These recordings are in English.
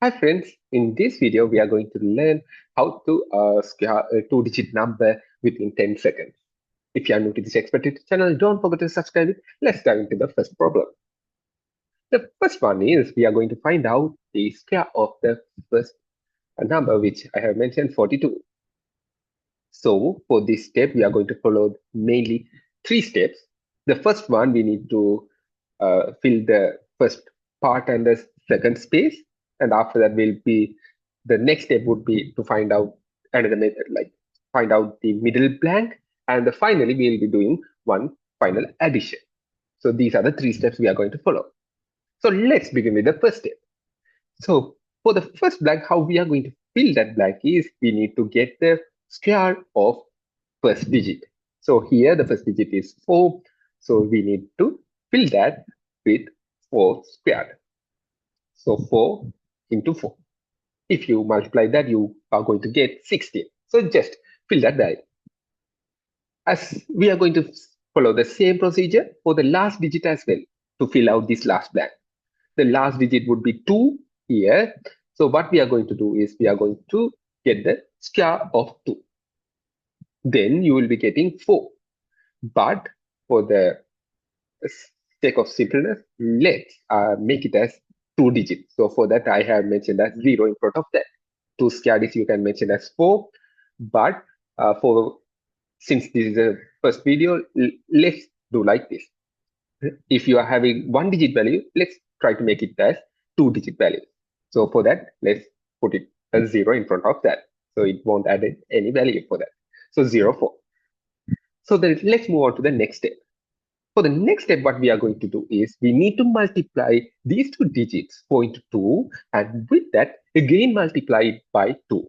Hi friends, in this video we are going to learn how to scale a two-digit number within 10 seconds. If you are new to this expert tutorial channel, don't forget to subscribe it. Let's dive into the first problem. The first one is we are going to find out the square of the first number which I have mentioned 42. So for this step we are going to follow mainly three steps. The first one we need to fill the first part and the second space, and after that will be the next step would be to find out another method, like find out the middle blank, and finally we'll be doing one final addition. So these are the three steps we are going to follow. So let's begin with the first step. So for the first blank, how we are going to fill that blank is we need to get the square of first digit. So here the first digit is 4. So we need to fill that with 4 squared. So 4 into 4. If you multiply that, you are going to get 16. So just fill that value. As we are going to follow the same procedure for the last digit as well to fill out this last blank. The last digit would be 2 here. So what we are going to do is we are going to get the square of 2. Then you will be getting 4. But for the sake of simpleness, let's make it as two digits. So for that, I have mentioned as 0 in front of that. Two squared is you can mention as 4. But for since this is the first video, let's do like this. If you are having one digit value, let's try to make it as two digit value. So for that, let's put it as 0 in front of that. So it won't add any value for that. So 0, 4. So then let's move on to the next step. For the next step, what we are going to do is we need to multiply these two digits 4 into 2, and with that again multiply it by 2.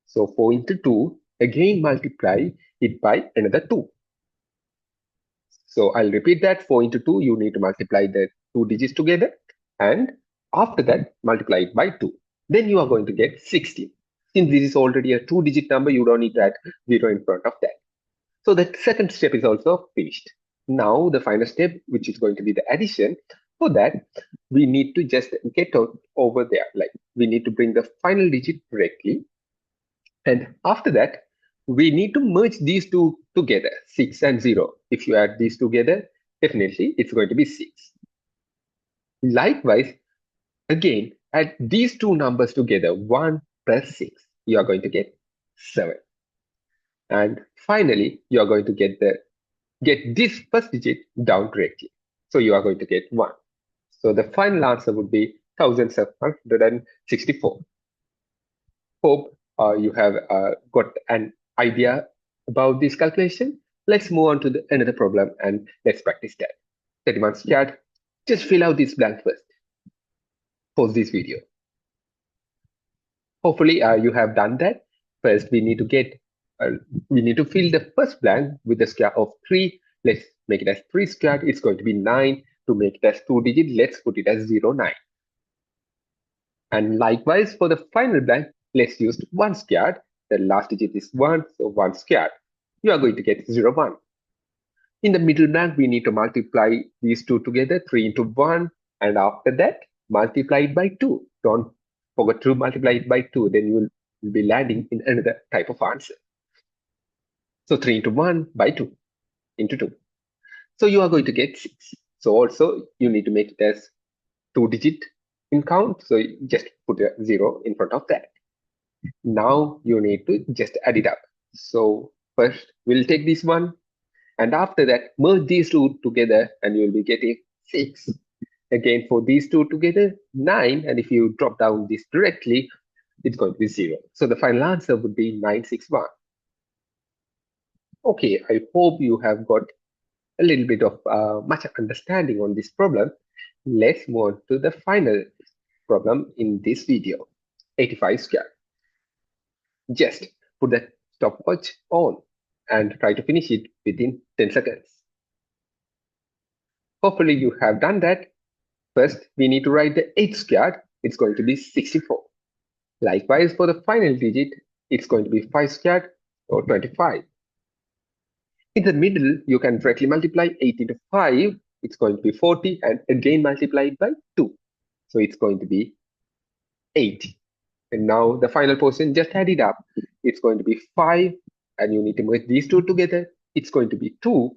So 4 into 2, again multiply it by another 2. So I'll repeat that. 4 into 2, you need to multiply the two digits together, and after that multiply it by 2. Then you are going to get 16. Since this is already a two-digit number, you don't need to add 0 in front of that. So the second step is also finished. Now the final step, which is going to be the addition, for that we need to just get out over there. Like we need to bring the final digit directly. And after that, we need to merge these two together, 6 and 0. If you add these together, definitely it's going to be 6. Likewise, again, add these two numbers together, 1 plus 6. You are going to get 7. And finally, you are going to get this first digit down directly. So you are going to get 1. So the final answer would be 1764. Hope you have got an idea about this calculation. Let's move on to another problem and let's practice that. 31 squared. Just fill out this blank first. Pause this video. Hopefully you have done that. First, we need to fill the first blank with the square of 3. Let's make it as 3 squared. It's going to be 9. To make it as two digit, let's put it as 0, 9. And likewise, for the final blank, let's use 1 squared. The last digit is 1, so 1 squared. You are going to get 0, 1. In the middle blank, we need to multiply these two together, 3 into 1, and after that, multiply it by 2. Don't forget to multiply it by 2, then you will be landing in another type of answer. So 3 into 1 by 2 into 2. So you are going to get 6. So also, you need to make it as two digit in count. So just put a 0 in front of that. Now you need to just add it up. So first we'll take this one, and after that merge these two together and you'll be getting 6. Again for these two together, 9, and if you drop down this directly, it's going to be 0. So the final answer would be 961. Okay, I hope you have got a little bit of much understanding on this problem. Let's move on to the final problem in this video. 85 squared. Just put the stopwatch on and try to finish it within 10 seconds. Hopefully you have done that. First, we need to write the 8 squared. It's going to be 64. Likewise, for the final digit, it's going to be 5 squared or 25. In the middle, you can directly multiply 8 into 5. It's going to be 40, and again multiply it by 2. So it's going to be 8. And now the final portion, just add it up. It's going to be 5, and you need to merge these two together. It's going to be 2.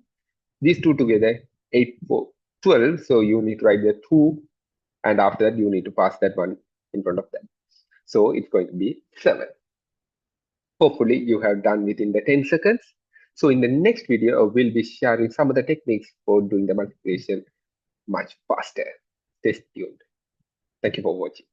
These two together, 8, 4, 12. So you need to write the 2, and after that, you need to pass that one in front of that. So it's going to be 7. Hopefully, you have done within the 10 seconds. So in the next video, we'll be sharing some of the techniques for doing the multiplication much faster. Stay tuned. Thank you for watching.